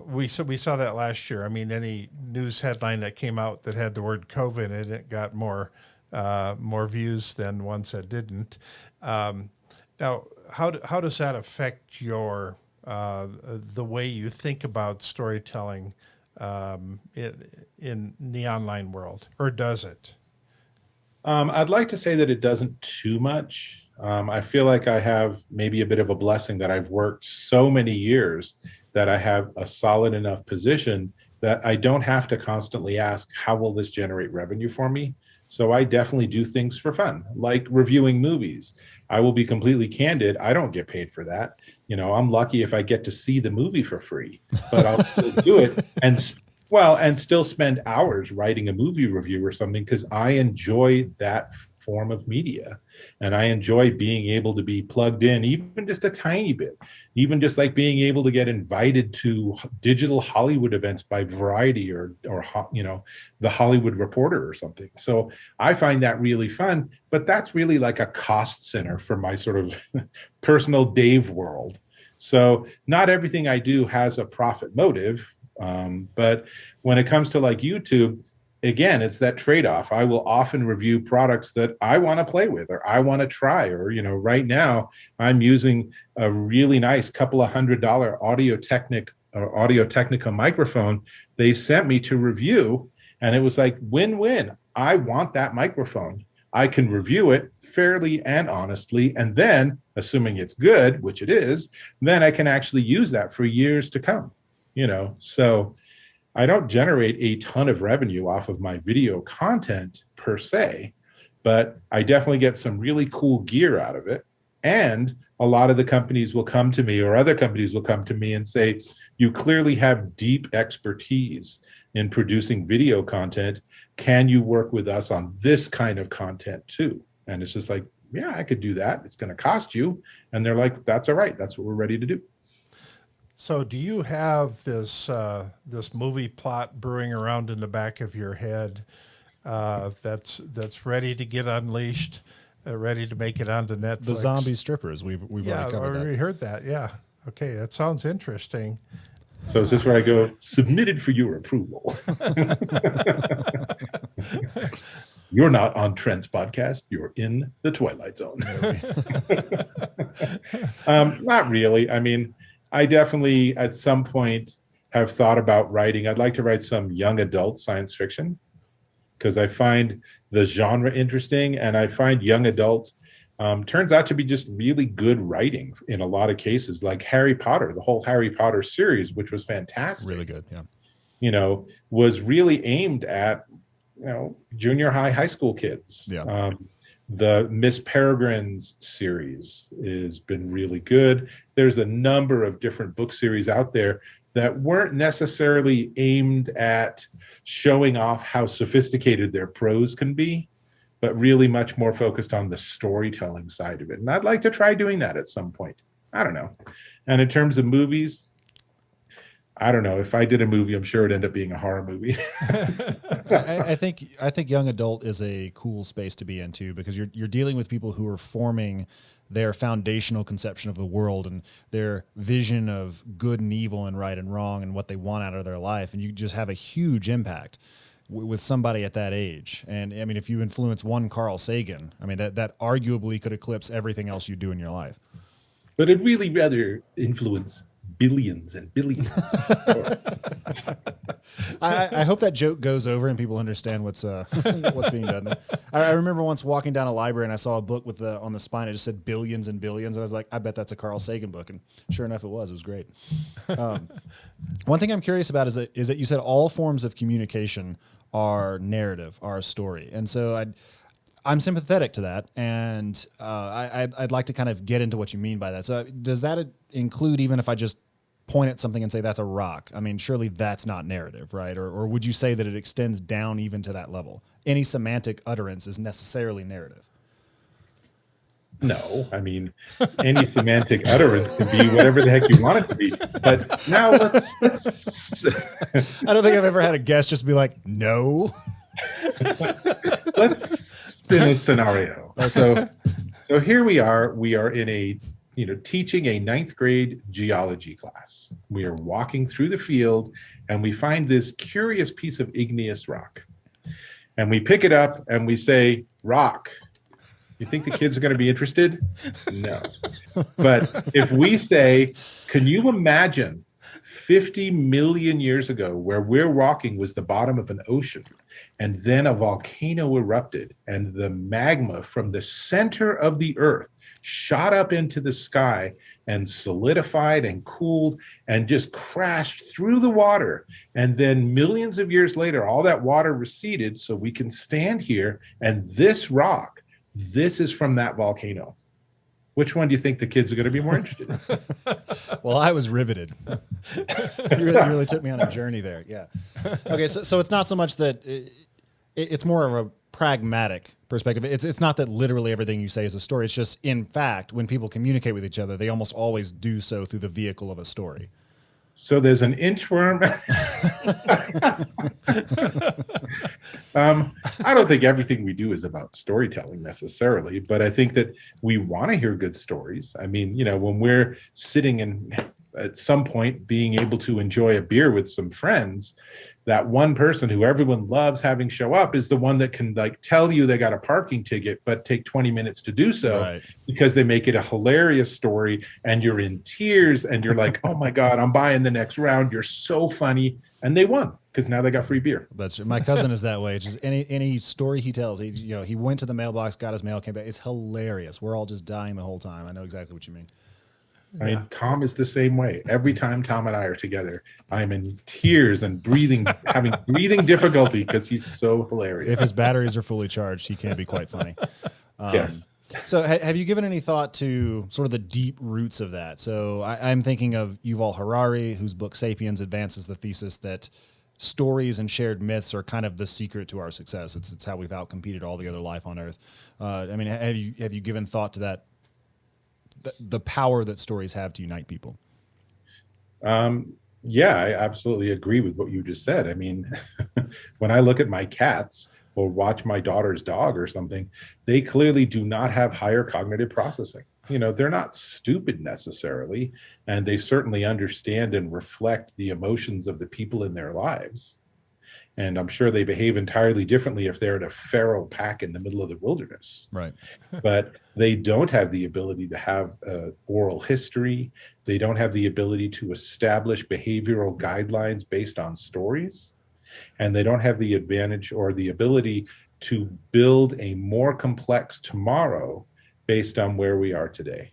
we saw that last year. I mean, any news headline that came out that had the word COVID in it got more views than ones that didn't. Now, how does that affect your the way you think about storytelling in the online world, or does it? I'd like to say that it doesn't too much. I feel like I have maybe a bit of a blessing that I've worked so many years that I have a solid enough position that I don't have to constantly ask, how will this generate revenue for me? So I definitely do things for fun, like reviewing movies. I will be completely candid. I don't get paid for that. You know, I'm lucky if I get to see the movie for free, but I'll still do it and still spend hours writing a movie review or something, because I enjoy that form of media. And I enjoy being able to be plugged in, even just a tiny bit, even just like being able to get invited to digital Hollywood events by Variety or you know, the Hollywood Reporter or something. So I find that really fun, but that's really like a cost center for my sort of personal Dave world. So not everything I do has a profit motive. But when it comes to like YouTube, again, it's that trade-off. I will often review products that I want to play with, or I want to try, or, you know, right now I'm using a really nice couple of $100 Audio-Technica microphone they sent me to review. And it was like win-win. I want that microphone. I can review it fairly and honestly. And then, assuming it's good, which it is, then I can actually use that for years to come, you know? So I don't generate a ton of revenue off of my video content per se, but I definitely get some really cool gear out of it. And a lot of the companies will come to me, or other companies will come to me and say, you clearly have deep expertise in producing video content. Can you work with us on this kind of content too? And it's just like, yeah, I could do that. It's going to cost you. And they're like, that's all right. That's what we're ready to do. So do you have this this movie plot brewing around in the back of your head that's ready to get unleashed, ready to make it onto Netflix? The zombie strippers. We've already covered that. We heard that. Yeah. Okay, that sounds interesting. So is this where I go, submitted for your approval? You're not on Trent's podcast. You're in the Twilight Zone. Not really. I mean, I definitely, at some point, have thought about writing. I'd like to write some young adult science fiction, because I find the genre interesting, and I find young adult turns out to be just really good writing in a lot of cases, like Harry Potter, the whole Harry Potter series, which was fantastic. Really good, yeah. You know, was really aimed at, you know, junior high school kids. Yeah. The Miss Peregrine's series has been really good. There's a number of different book series out there that weren't necessarily aimed at showing off how sophisticated their prose can be, but really much more focused on the storytelling side of it. And I'd like to try doing that at some point. I don't know. And in terms of movies, I don't know. If I did a movie, I'm sure it'd end up being a horror movie. I think young adult is a cool space to be in too, because you're dealing with people who are forming their foundational conception of the world and their vision of good and evil and right and wrong and what they want out of their life, and you just have a huge impact with somebody at that age. And I mean, if you influence one Carl Sagan, I mean that arguably could eclipse everything else you do in your life. But it'd really rather influence billions and billions. I hope that joke goes over and people understand what's being done. I remember once walking down a library and I saw a book with on the spine, it just said billions and billions. And I was like, I bet that's a Carl Sagan book. And sure enough, it was great. One thing I'm curious about is that you said all forms of communication are narrative, are a story. And so I'm sympathetic to that, and I'd like to kind of get into what you mean by that. So does that include even if I just point at something and say that's a rock? I mean, surely that's not narrative, right? Or would you say that it extends down even to that level? Any semantic utterance is necessarily narrative. No, I mean, any semantic utterance can be whatever the heck you want it to be. But now let's I don't think I've ever had a guest just be like, no. Let's spin a scenario. So here we are. We are in a, teaching a 9th grade geology class. We are walking through the field and we find this curious piece of igneous rock. And we pick it up and we say, rock. You think the kids are going to be interested? No. But if we say, can you imagine 50 million years ago where we're walking was the bottom of an ocean, and then a volcano erupted and the magma from the center of the earth shot up into the sky and solidified and cooled and just crashed through the water. And then millions of years later, all that water receded so we can stand here, and this rock, this is from that volcano. Which one do you think the kids are going to be more interested in? Well, I was riveted. You really took me on a journey there. Yeah. Okay, so it's not so much that it's more of a pragmatic perspective. It's not that literally everything you say is a story. It's just, in fact, when people communicate with each other, they almost always do so through the vehicle of a story. So there's an inchworm. I don't think everything we do is about storytelling necessarily, but I think that we want to hear good stories. I mean, when we're sitting and at some point being able to enjoy a beer with some friends, that one person who everyone loves having show up is the one that can tell you they got a parking ticket, but take 20 minutes to do so, right, because they make it a hilarious story and you're in tears and you're like, oh my God, I'm buying the next round. You're so funny. And they won because now they got free beer. That's true. My cousin is that way. It's just any story he tells, he went to the mailbox, got his mail, came back. It's hilarious. We're all just dying the whole time. I know exactly what you mean. I mean, Tom is the same way. Every time Tom and I are together, I'm in tears and having breathing difficulty because he's so hilarious. If his batteries are fully charged, he can be quite funny. Yes. So have you given any thought to sort of the deep roots of that? So I'm thinking of Yuval Harari, whose book Sapiens advances the thesis that stories and shared myths are kind of the secret to our success. It's how we've outcompeted all the other life on Earth. I mean, have you given thought to that? The power that stories have to unite people. Yeah, I absolutely agree with what you just said. I mean, when I look at my cats or watch my daughter's dog or something, they clearly do not have higher cognitive processing. They're not stupid necessarily, and they certainly understand and reflect the emotions of the people in their lives. And I'm sure they behave entirely differently if they're in a feral pack in the middle of the wilderness. Right. But they don't have the ability to have oral history. They don't have the ability to establish behavioral guidelines based on stories. And they don't have the advantage or the ability to build a more complex tomorrow based on where we are today.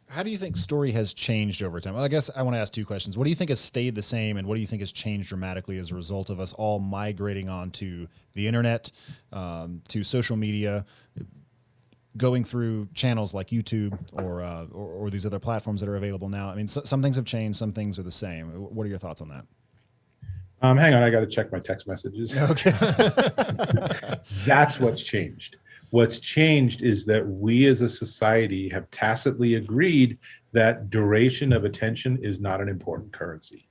How do you think story has changed over time? Well, I guess I want to ask two questions. What do you think has stayed the same, and what do you think has changed dramatically as a result of us all migrating onto the internet, to social media, going through channels like YouTube or these other platforms that are available now? I mean, some things have changed, some things are the same. What are your thoughts on that? Hang on, I got to check my text messages. Okay. That's what's changed. What's changed is that we as a society have tacitly agreed that duration of attention is not an important currency.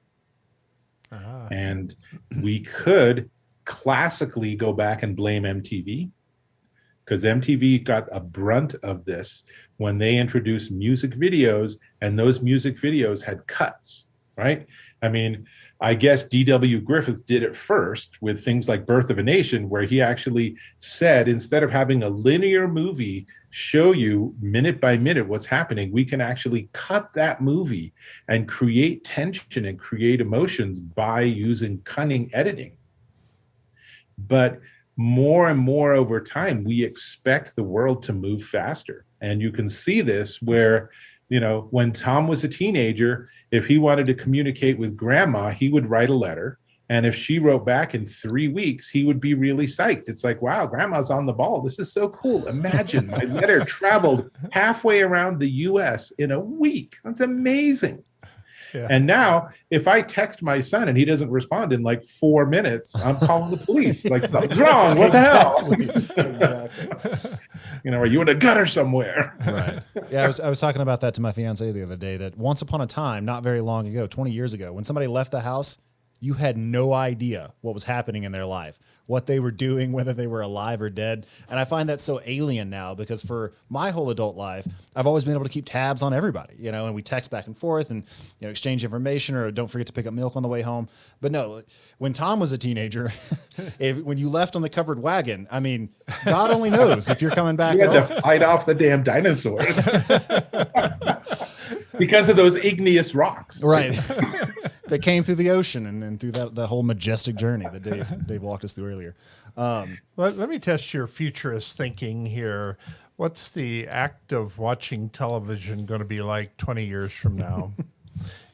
And we could classically go back and blame MTV, because MTV got a brunt of this when they introduced music videos, and those music videos had cuts, right? I mean, I guess D.W. Griffith did it first with things like Birth of a Nation, where he actually said, instead of having a linear movie show you minute by minute what's happening, we can actually cut that movie and create tension and create emotions by using cunning editing. But more and more over time, we expect the world to move faster. And you can see this where, you know, when Tom was a teenager, if he wanted to communicate with grandma, he would write a letter. And if she wrote back in 3 weeks, he would be really psyched. It's like, wow, grandma's on the ball. This is so cool. Imagine my letter traveled halfway around the US in a week. That's amazing. Yeah. And now, if I text my son and he doesn't respond in like 4 minutes, I'm calling the police. Like, something's wrong. What the hell? Exactly. You know, are you in a gutter somewhere? Right. Yeah, I was talking about that to my fiance the other day, that once upon a time, not very long ago, 20 years ago, when somebody left the house, you had no idea what was happening in their life, what they were doing, whether they were alive or dead. And I find that so alien now, because for my whole adult life, I've always been able to keep tabs on everybody, you know, and we text back and forth and, you know, exchange information, or don't forget to pick up milk on the way home. But no, when Tom was a teenager, when you left on the covered wagon, I mean, God only knows if you're coming back. You had to fight off the damn dinosaurs because of those igneous rocks. Right. That came through the ocean and through that whole majestic journey that Dave walked us through earlier. Let me test your futurist thinking here. What's the act of watching television going to be like 20 years from now?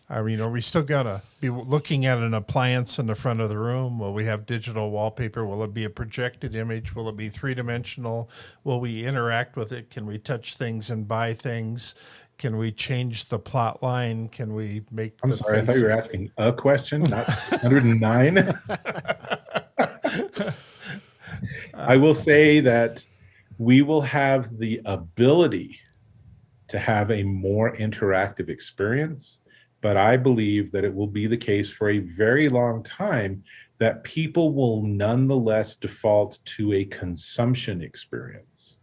I mean, are we still going to be looking at an appliance in the front of the room? Will we have digital wallpaper? Will it be a projected image? Will it be three-dimensional? Will we interact with it? Can we touch things and buy things? Can we change the plot line? Can we make I'm sorry, I thought you were asking a question, not 109. I will say that we will have the ability to have a more interactive experience, but I believe that it will be the case for a very long time that people will nonetheless default to a consumption experience.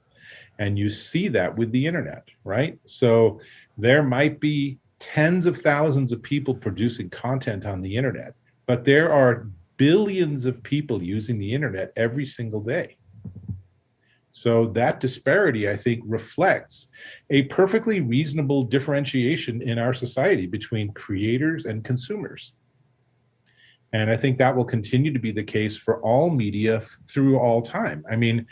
And you see that with the internet, right? So there might be tens of thousands of people producing content on the internet, but there are billions of people using the internet every single day. So that disparity, I think, reflects a perfectly reasonable differentiation in our society between creators and consumers. And I think that will continue to be the case for all media through all time. I mean,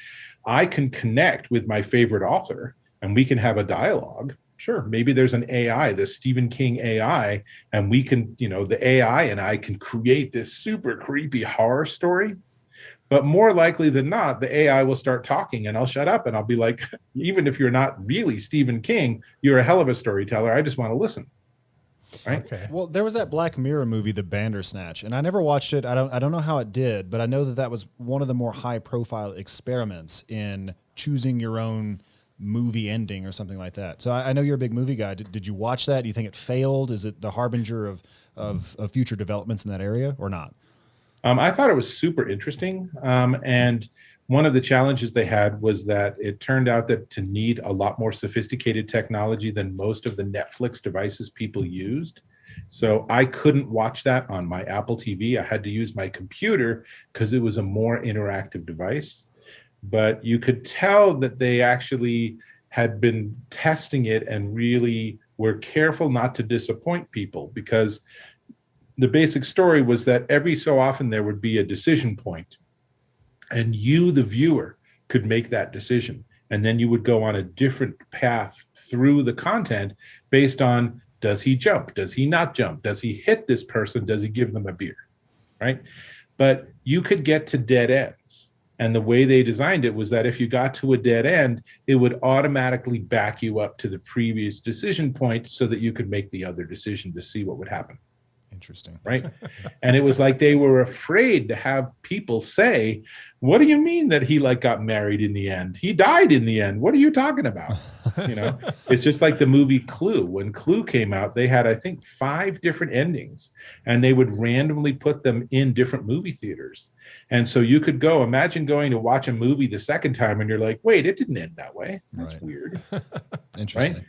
I can connect with my favorite author and we can have a dialogue. Sure, maybe there's an AI, the Stephen King AI, and we can, you know, the AI and I can create this super creepy horror story. But more likely than not, the AI will start talking and I'll shut up and I'll be like, even if you're not really Stephen King, you're a hell of a storyteller. I just want to listen. Right. Okay. Well, there was that Black Mirror movie, The Bandersnatch, and I never watched it. I don't know how it did, but I know that was one of the more high-profile experiments in choosing your own movie ending or something like that. So I know you're a big movie guy. Did you watch that? Do you think it failed? Is it the harbinger of future developments in that area or not? I thought it was super interesting, and one of the challenges they had was that it turned out that to need a lot more sophisticated technology than most of the Netflix devices people used. So I couldn't watch that on my Apple TV. I had to use my computer because it was a more interactive device. But you could tell that they actually had been testing it and really were careful not to disappoint people, because the basic story was that every so often there would be a decision point. And you, the viewer, could make that decision. And then you would go on a different path through the content based on, does he jump? Does he not jump? Does he hit this person? Does he give them a beer? Right? But you could get to dead ends. And the way they designed it was that if you got to a dead end, it would automatically back you up to the previous decision point so that you could make the other decision to see what would happen. Interesting. right? And it was like they were afraid to have people say, what do you mean that he like got married in the end? He died in the end. What are you talking about? You know, it's just like the movie Clue. When Clue came out, they had, I think, 5 different endings, and they would randomly put them in different movie theaters. And so you could go, imagine going to watch a movie the second time and you're like, wait, it didn't end that way. That's weird. Interesting.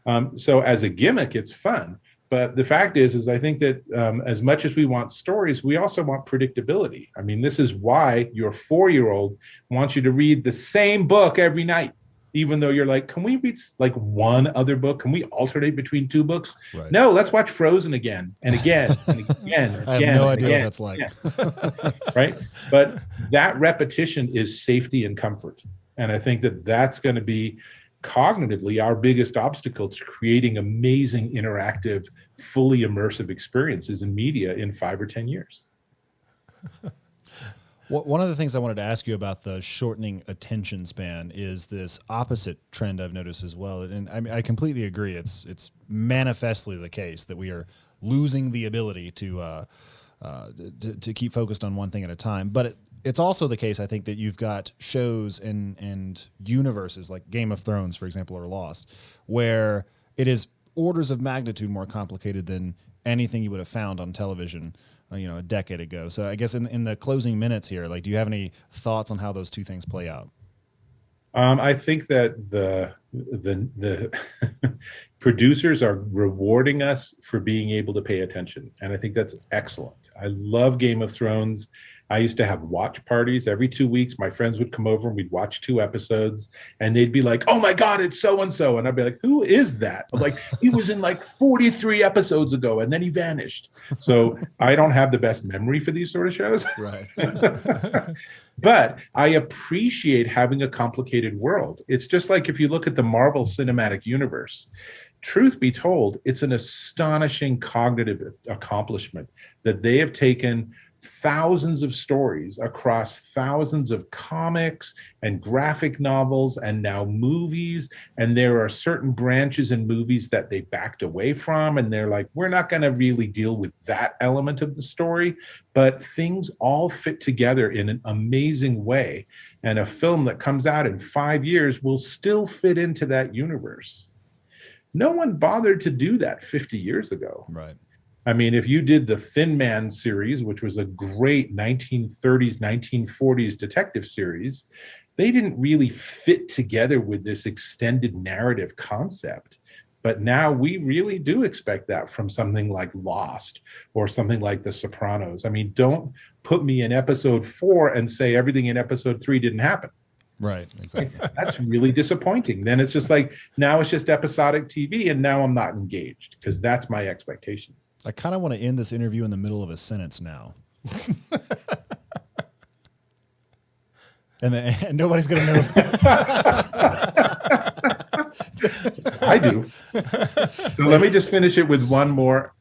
Right? So as a gimmick, it's fun. But the fact is I think that as much as we want stories, we also want predictability. I mean, this is why your 4-year-old wants you to read the same book every night, even though you're like, can we read like one other book? Can we alternate between 2 books? Right. No, let's watch Frozen again and again and again. And I have no idea what that's like. Yeah. Right? But that repetition is safety and comfort. And I think that that's going to be cognitively our biggest obstacle to creating amazing, interactive, fully immersive experiences in media in 5 or 10 years. One of the things I wanted to ask you about the shortening attention span is this opposite trend I've noticed as well. And I completely agree. It's manifestly the case that we are losing the ability to keep focused on one thing at a time. But it's also the case, I think, that you've got shows and universes like Game of Thrones, for example, or Lost, where it is orders of magnitude more complicated than anything you would have found on television, a decade ago. So I guess in the closing minutes here, like, do you have any thoughts on how those two things play out? I think that the producers are rewarding us for being able to pay attention, and I think that's excellent. I love Game of Thrones. I used to have watch parties every 2 weeks. My friends would come over and we'd watch 2 episodes, and they'd be like, oh my God, it's so-and-so. And I'd be like, who is that? I'm like, he was in like 43 episodes ago and then he vanished. So I don't have the best memory for these sort of shows. Right. But I appreciate having a complicated world. It's just like if you look at the Marvel Cinematic Universe, truth be told, it's an astonishing cognitive accomplishment that they have taken thousands of stories across thousands of comics and graphic novels and now movies. And there are certain branches in movies that they backed away from. And they're like, we're not going to really deal with that element of the story. But things all fit together in an amazing way. And a film that comes out in 5 years will still fit into that universe. No one bothered to do that 50 years ago. Right. I mean, if you did the Thin Man series, which was a great 1930s, 1940s detective series, they didn't really fit together with this extended narrative concept. But now we really do expect that from something like Lost or something like The Sopranos. I mean, don't put me in episode 4 and say everything in episode 3 didn't happen. Right, exactly. That's really disappointing. Then it's just like, now it's just episodic TV and now I'm not engaged because that's my expectation. I kind of want to end this interview in the middle of a sentence now. and nobody's going to know. I do. So let me just finish it with one more.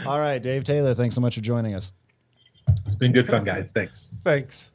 All right, Dave Taylor, thanks so much for joining us. It's been good fun, guys. Thanks. Thanks.